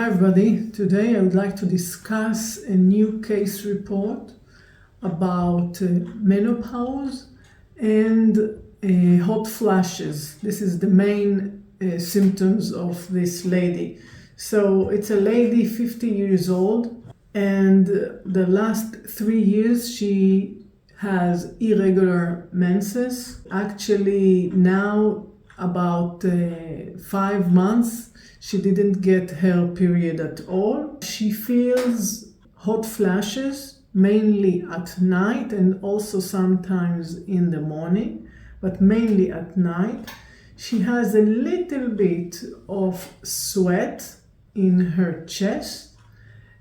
Hi everybody, today I would like to discuss a new case report about menopause and hot flashes. This is the main symptoms of this lady. So it's a lady 50 years old, and the last 3 years she has irregular menses. Actually now about 5 months she didn't get her period at all. She feels hot flashes mainly at night and also sometimes in the morning, but mainly at night. She has a little bit of sweat in her chest,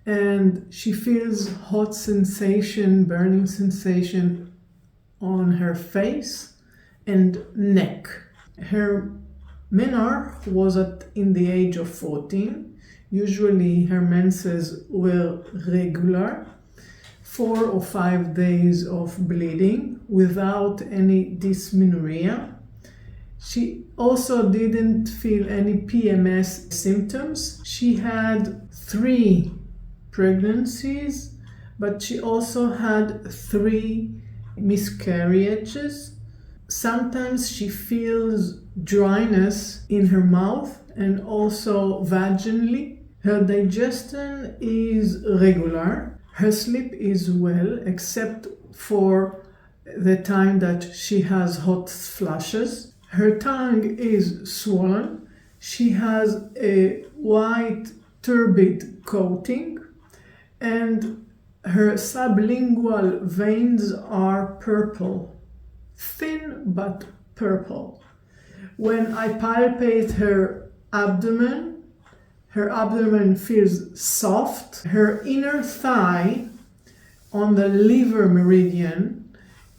and she feels hot sensation, burning sensation on her face and neck. Her menarche was in the age of 14. Usually her menses were regular, 4 or 5 days of bleeding without any dysmenorrhea. She also didn't feel any PMS symptoms. She had 3 pregnancies, but she also had 3 miscarriages. Sometimes she feels dryness in her mouth and also vaginally. Her digestion is regular. Her sleep is well, except for the time that she has hot flashes. Her tongue is swollen. She has a white turbid coating, and her sublingual veins are purple. Thin but purple. When I palpate her abdomen feels soft. Her inner thigh on the liver meridian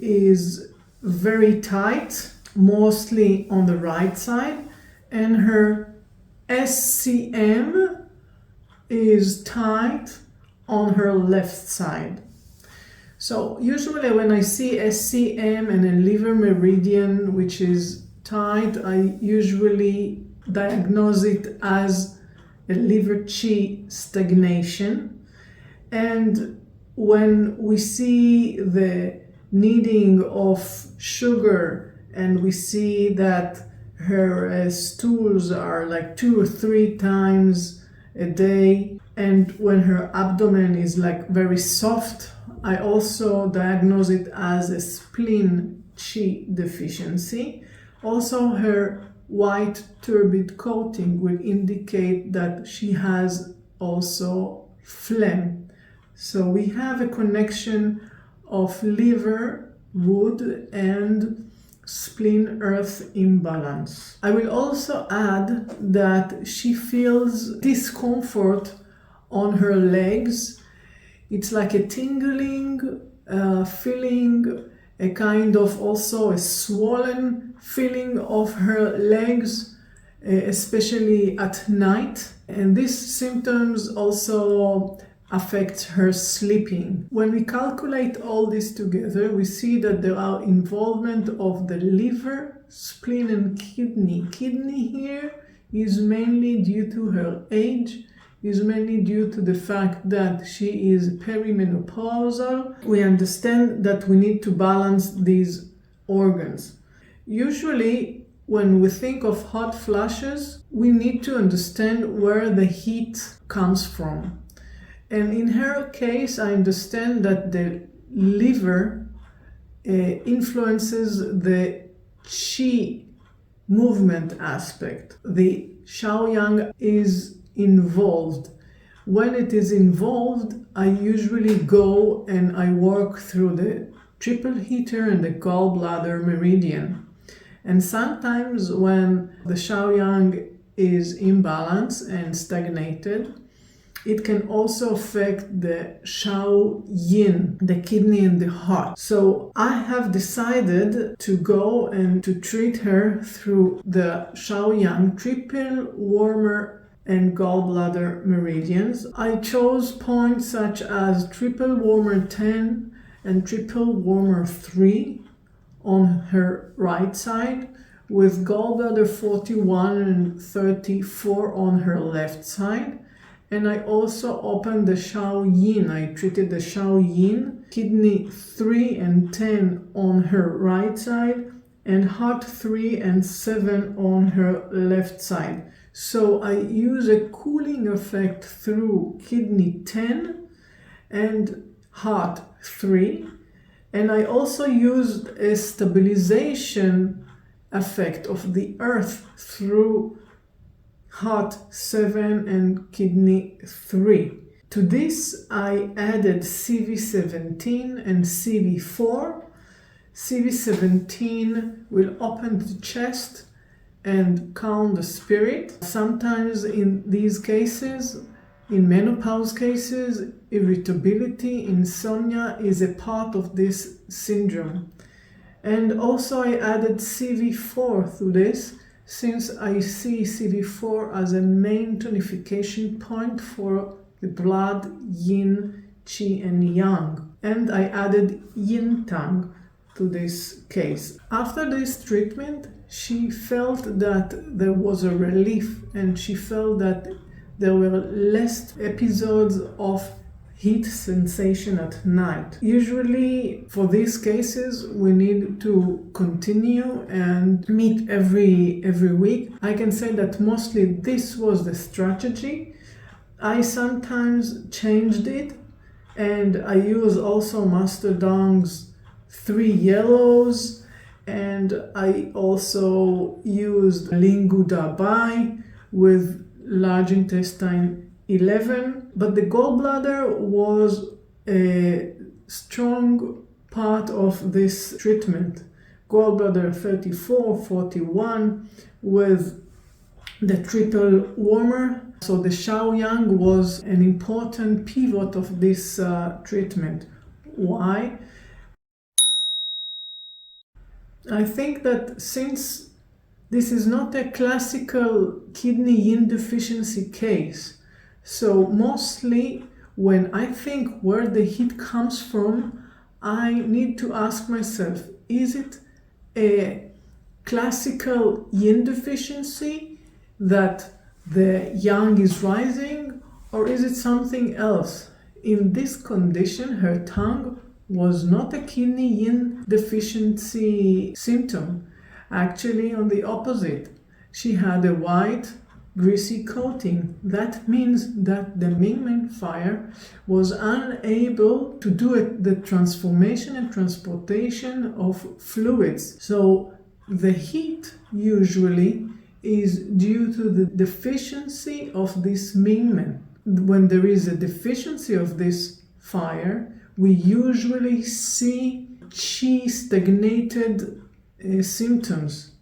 is very tight, mostly on the right side, and her SCM is tight on her left side. So usually when I see SCM and a liver meridian which is tight, I usually diagnose it as a liver qi stagnation. And when we see the needing of sugar and we see that her stools are like 2 or 3 times a day, and when her abdomen is like very soft, I also diagnose it as a spleen qi deficiency. Also, her white turbid coating will indicate that she has also phlegm. So we have a connection of liver, wood, and spleen earth imbalance. I will also add that she feels discomfort on her legs. It's like a tingling feeling, a kind of also a swollen feeling of her legs, especially at night. And these symptoms also affect her sleeping. When we calculate all this together, we see that there are involvement of the liver, spleen, and kidney. Kidney here is mainly due to her age, is mainly due to the fact that she is perimenopausal. We understand that we need to balance these organs. Usually, when we think of hot flashes, we need to understand where the heat comes from. And in her case, I understand that the liver influences the qi movement aspect. The Shaoyang is involved. When it is involved, I usually go and I work through the triple heater and the gallbladder meridian. And sometimes when the Shaoyang is imbalanced and stagnated, it can also affect the Shao-yin, the kidney and the heart. So I have decided to go and to treat her through the Shaoyang triple warmer and gallbladder meridians. I chose points such as triple warmer 10 and triple warmer 3 on her right side, with gallbladder 41 and 34 on her left side, And I also opened the Yin. I treated the Yin, kidney 3 and 10 on her right side, and heart 3 and 7 on her left side. So I use a cooling effect through kidney 10 and heart 3. And I also used a stabilization effect of the earth through heart 7 and kidney 3. To this I added CV17 and CV4. CV17 will open the chest and calm the spirit. Sometimes in these cases, in menopause cases, irritability, insomnia is a part of this syndrome. And also I added CV4 to this, since I see CV4 as a main tonification point for the blood yin, qi, and yang. And I added yin tang to this case. After this treatment, she felt that there was a relief, and she felt that there were less episodes of heat sensation at night. Usually for these cases we need to continue and meet every week. I can say that mostly this was the strategy. I sometimes changed it, and I use also Master Dong's 3 yellows, and I also used Lingu Dabai with large intestine 11, but the gallbladder was a strong part of this treatment. Gallbladder 34, 41 with the triple warmer. So the Shaoyang was an important pivot of this treatment. Why? I think that since this is not a classical kidney-yin deficiency case, so mostly when I think where the heat comes from, I need to ask myself, is it a classical yin deficiency that the yang is rising, or is it something else? In this condition, her tongue was not a kidney-yin deficiency symptom. Actually, on the opposite, she had a white, greasy coating. That means that the Mingmen fire was unable to do the transformation and transportation of fluids. So the heat usually is due to the deficiency of this Mingmen. When there is a deficiency of this fire, we usually see qi stagnated symptoms.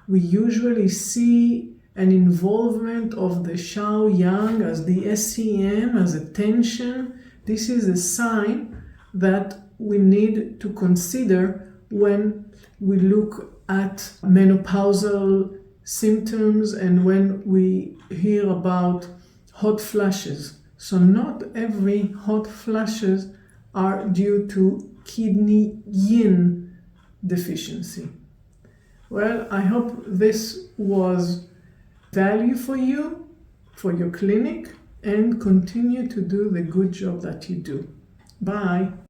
We usually see an involvement of the Shaoyang as the SEM, as a tension. This is a sign that we need to consider when we look at menopausal symptoms and when we hear about hot flashes. So not every hot flashes are due to kidney-yin deficiency. Well, I hope this was value for you, for your clinic, and continue to do the good job that you do. Bye.